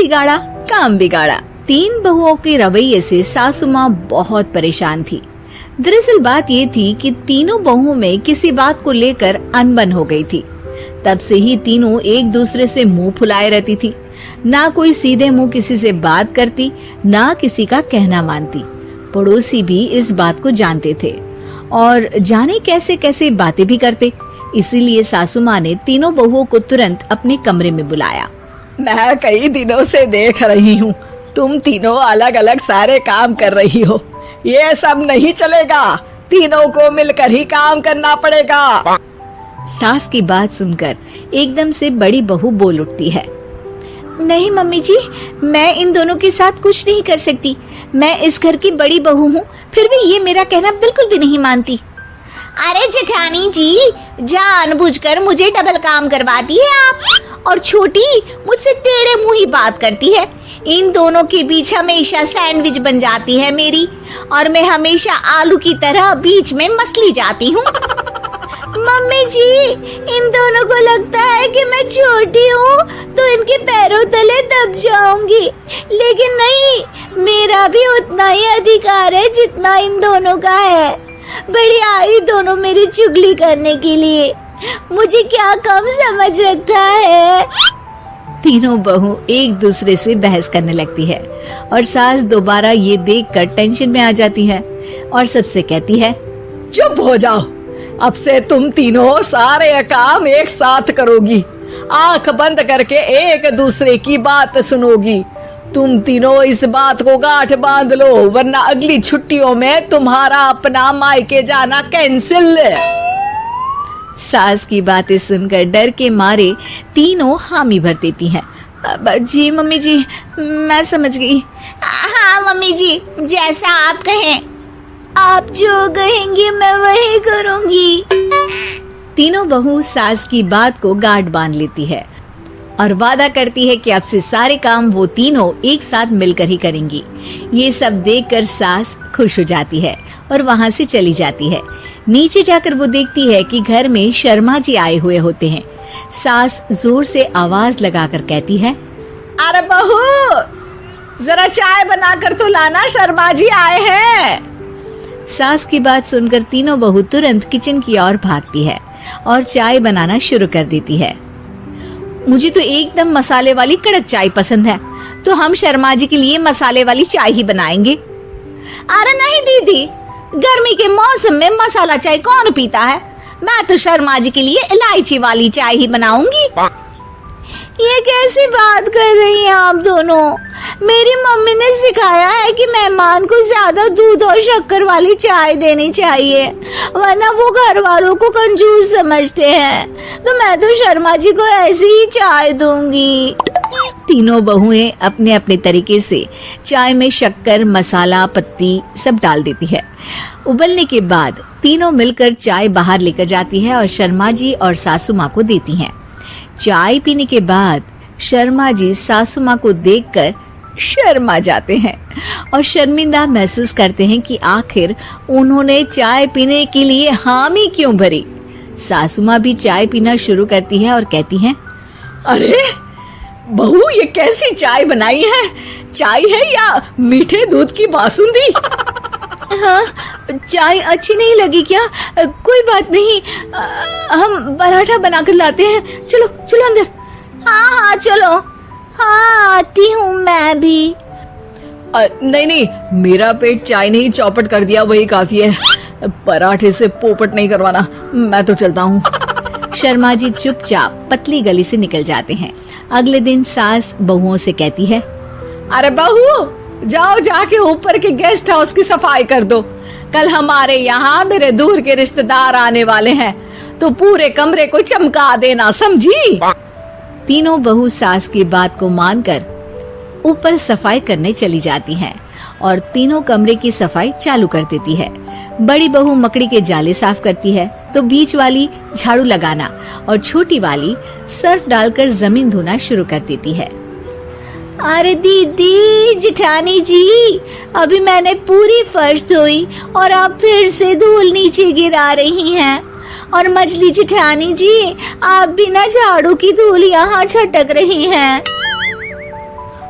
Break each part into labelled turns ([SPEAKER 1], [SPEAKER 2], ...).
[SPEAKER 1] बिगाड़ा काम बिगाड़ा। 3 बहुओं के रवैये से सासू माँ बहुत परेशान थी। दरअसल बात ये थी कि तीनों बहुओं में किसी बात को लेकर अनबन हो गई थी। तब से ही तीनों एक दूसरे से मुंह फुलाए रहती थी। ना कोई सीधे मुंह किसी से बात करती, ना किसी का कहना मानती। पड़ोसी भी इस बात को जानते थे और जाने कैसे कैसे बातें भी करते। इसीलिए सासू माँ ने तीनों बहुओं को तुरंत अपने कमरे में बुलाया।
[SPEAKER 2] मैं कई दिनों से देख रही हूँ, तुम तीनों अलग अलग सारे काम कर रही हो। ये सब नहीं चलेगा, तीनों को मिलकर ही काम करना पड़ेगा।
[SPEAKER 1] सास की बात सुनकर एकदम से बड़ी बहू बोल उठती है। नहीं मम्मी जी, मैं इन दोनों के साथ कुछ नहीं कर सकती। मैं इस घर की बड़ी बहू हूँ, फिर भी ये मेरा कहना बिल्कुल भी नहीं मानती।
[SPEAKER 3] अरे जेठानी जी, जानबूझकर मुझे डबल काम करवाती है आप, और छोटी मुझसे टेढ़े मुंह ही बात करती है। इन दोनों के बीच हमेशा सैंडविच बन जाती है मेरी, और मैं हमेशा आलू की तरह बीच में मसली जाती हूँ। मम्मी जी, इन दोनों को लगता है कि मैं छोटी हूँ तो इनके पैरों तले दब जाऊंगी, लेकिन नहीं, मेरा भी उतना ही अधिकार है जितना इन दोनों का है। बड़ी आई दोनों मेरी चुगली करने के लिए, मुझे क्या कम समझ रखा है।
[SPEAKER 1] तीनों बहू एक दूसरे से बहस करने लगती है और सास दोबारा ये देखकर टेंशन में आ जाती है और सबसे कहती है,
[SPEAKER 2] चुप हो जाओ, अब से तुम तीनों सारे काम एक साथ करोगी, आंख बंद करके एक दूसरे की बात सुनोगी। तुम तीनों इस बात को गांठ बांध लो, वरना अगली छुट्टियों में तुम्हारा अपना मायके जाना कैंसिल।
[SPEAKER 1] सास की बातें सुनकर डर के मारे तीनों हामी भर देती हैं। जी मम्मी जी, मैं समझ गई।
[SPEAKER 3] हाँ मम्मी जी, जैसा आप कहें। आप जो कहेंगी मैं वही करूंगी।
[SPEAKER 1] तीनों बहू सास की बात को गांठ बांध लेती है और वादा करती है कि अब से सारे काम वो तीनों एक साथ मिलकर ही करेंगी। ये सब देखकर सास खुश हो जाती है और वहाँ से चली जाती है। नीचे जाकर वो देखती है कि घर में शर्मा जी आए हुए होते हैं। सास जोर से आवाज लगाकर कहती है,
[SPEAKER 2] अरे बहू, जरा चाय बनाकर तो लाना, शर्मा जी आए हैं।
[SPEAKER 1] सास की बात सुनकर तीनों बहू तुरंत किचन की ओर भागती है और चाय बनाना शुरू कर देती है। मुझे तो एकदम मसाले वाली कड़क चाय पसंद है, तो हम शर्मा जी के लिए मसाले वाली चाय ही बनाएंगे।
[SPEAKER 3] अरे नहीं दीदी, गर्मी के मौसम में मसाला चाय कौन पीता है? मैं तो शर्मा जी के लिए इलायची वाली चाय ही बनाऊंगी। ये कैसी बात कर रही हैं आप दोनों? मेरी मम्मी ने सिखाया है कि मेहमान को ज्यादा दूध और शक्कर वाली चाय देनी चाहिए, वरना वो घर वालों को कंजूस समझते हैं। तो मैं तो शर्मा जी को ऐसी ही चाय दूंगी।
[SPEAKER 1] तीनों बहुएं अपने अपने तरीके से चाय में शक्कर, मसाला, पत्ती सब डाल देती है। उबलने के बाद तीनों मिलकर चाय बाहर लेकर जाती है और शर्मा जी और सासू माँ को देती हैं। चाय पीने के बाद शर्मा जी सासू माँ को देखकर शर्मा जाते हैं और शर्मिंदा महसूस करते हैं कि आखिर उन्होंने चाय पीने के लिए हामी क्यों भरी। सासू माँ भी चाय पीना शुरू करती है और कहती हैं,
[SPEAKER 2] अरे बहू, ये कैसी चाय बनाई है? चाय है या मीठे दूध की बासुंदी?
[SPEAKER 1] हाँ, चाय अच्छी नहीं लगी क्या? कोई बात नहीं, हम पराठा बनाकर लाते हैं। चलो चलो अंदर।
[SPEAKER 3] हाँ हाँ चलो, हाँ आती हूँ मैं भी।
[SPEAKER 2] नहीं नहीं, मेरा पेट चाय ने ही चौपट कर दिया, वही काफी है। पराठे से पोपट नहीं करवाना, मैं तो चलता हूँ।
[SPEAKER 1] शर्मा जी चुपचाप पतली गली से निकल जाते हैं। अगले दिन सास बहुओं से कहती है,
[SPEAKER 2] अरे बहू, जाओ जाके ऊपर के गेस्ट हाउस की सफाई कर दो। कल हमारे यहाँ मेरे दूर के रिश्तेदार आने वाले हैं, तो पूरे कमरे को चमका देना, समझी?
[SPEAKER 1] तीनों बहू सास की बात को मानकर ऊपर सफाई करने चली जाती हैं और तीनों कमरे की सफाई चालू कर देती है। बड़ी बहू मकड़ी के जाले साफ करती है, तो बीच वाली झाड़ू लगाना और छोटी वाली सर्फ डालकर जमीन धोना शुरू कर देती है।
[SPEAKER 3] अरे दीदी, जेठानी जी, अभी मैंने पूरी फर्श धोई और आप फिर से धूल नीचे गिरा रही हैं। और मछली जेठानी जी, आप बिना झाड़ू की धूल यहाँ छटक रही हैं।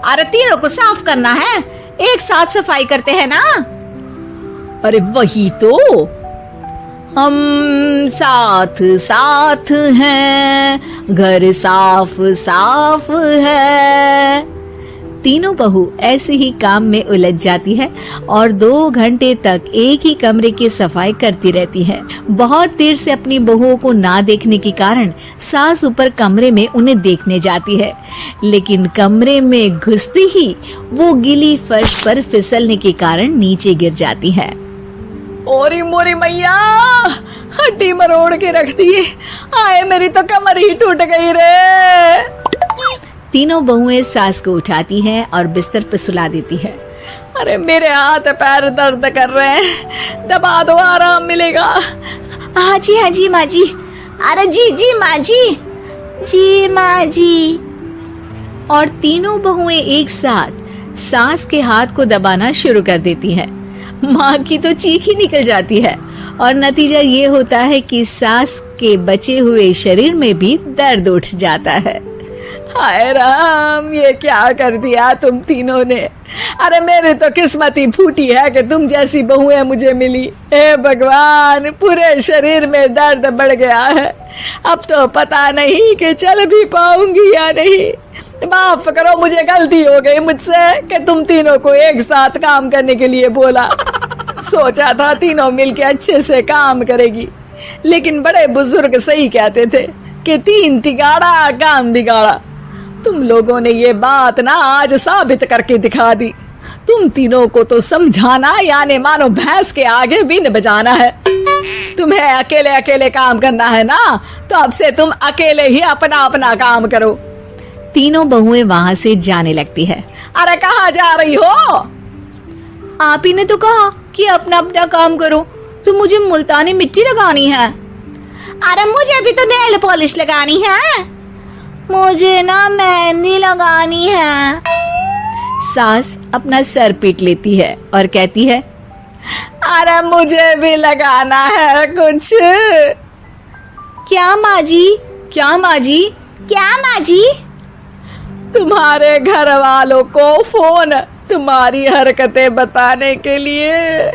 [SPEAKER 1] अरे तीनों को साफ करना है, एक साथ सफाई करते हैं ना।
[SPEAKER 2] अरे वही तो,
[SPEAKER 1] हम साथ साथ हैं, घर साफ साफ है। तीनों बहू ऐसे ही काम में उलझ जाती है और 2 घंटे तक एक ही कमरे की सफाई करती रहती है। बहुत देर से अपनी बहुओं को ना देखने के कारण सास ऊपर कमरे में उन्हें देखने जाती है, लेकिन कमरे में घुसते ही वो गीली फर्श पर फिसलने के कारण नीचे गिर जाती है।
[SPEAKER 2] ओरी मोरी मैया, हड्डी मरोड़ के रख दी। आए मेरी तो कमर ही टूट गई रे।
[SPEAKER 1] तीनों बहुएं सास को उठाती हैं और बिस्तर पर सुला देती है।
[SPEAKER 2] अरे मेरे हाथ पैर दर्द कर रहे हैं, दबा दो, आराम मिलेगा।
[SPEAKER 3] हाँ जी माँ जी। अरे जी माँ जी माँ जी।
[SPEAKER 1] और तीनों बहुएं एक साथ सास के हाथ को दबाना शुरू कर देती हैं। माँ की तो चीख ही निकल जाती है और नतीजा ये होता है कि सास के बचे हुए शरीर में भी दर्द उठ जाता है।
[SPEAKER 2] हाय राम, ये क्या कर दिया तुम तीनों ने। अरे मेरी तो किस्मत ही फूटी है कि तुम जैसी बहुएं मुझे मिली। हे भगवान, पूरे शरीर में दर्द बढ़ गया है। अब तो पता नहीं कि चल भी पाऊंगी या नहीं। माफ करो, मुझे गलती हो गई मुझसे कि तुम तीनों को एक साथ काम करने के लिए बोला। सोचा था तीनों मिलके अच्छे से काम करेगी, लेकिन बड़े बुजुर्ग सही कहते थे कि 3 तिगाड़ा काम बिगाड़ा। तुम लोगों ने ये बात ना आज साबित करके दिखा दी। तुम तीनों को तो समझाना यानी मानो भैंस के आगे बीन बजाना है। तुम्हें अकेले अकेले काम करना है ना, तो अब से तुम अकेले ही अपना अपना काम करो।
[SPEAKER 1] तीनों बहुएं वहां से जाने लगती है।
[SPEAKER 2] अरे कहाँ जा रही हो?
[SPEAKER 1] आप ही ने तो कहा कि अपना अपना काम करो, तो मुझे मुल्तानी मिट्टी लगानी है।
[SPEAKER 3] अरे मुझे भी तो नेल पॉलिश लगानी है, मुझे ना मेहंदी लगानी है।
[SPEAKER 1] सास अपना सर पीट लेती है और कहती है,
[SPEAKER 2] अरे मुझे भी लगाना है कुछ।
[SPEAKER 3] क्या माँ जी?
[SPEAKER 1] क्या माँ जी?
[SPEAKER 3] क्या माँ जी?
[SPEAKER 2] तुम्हारे घर वालों को फोन तुम्हारी हरकतें बताने के लिए।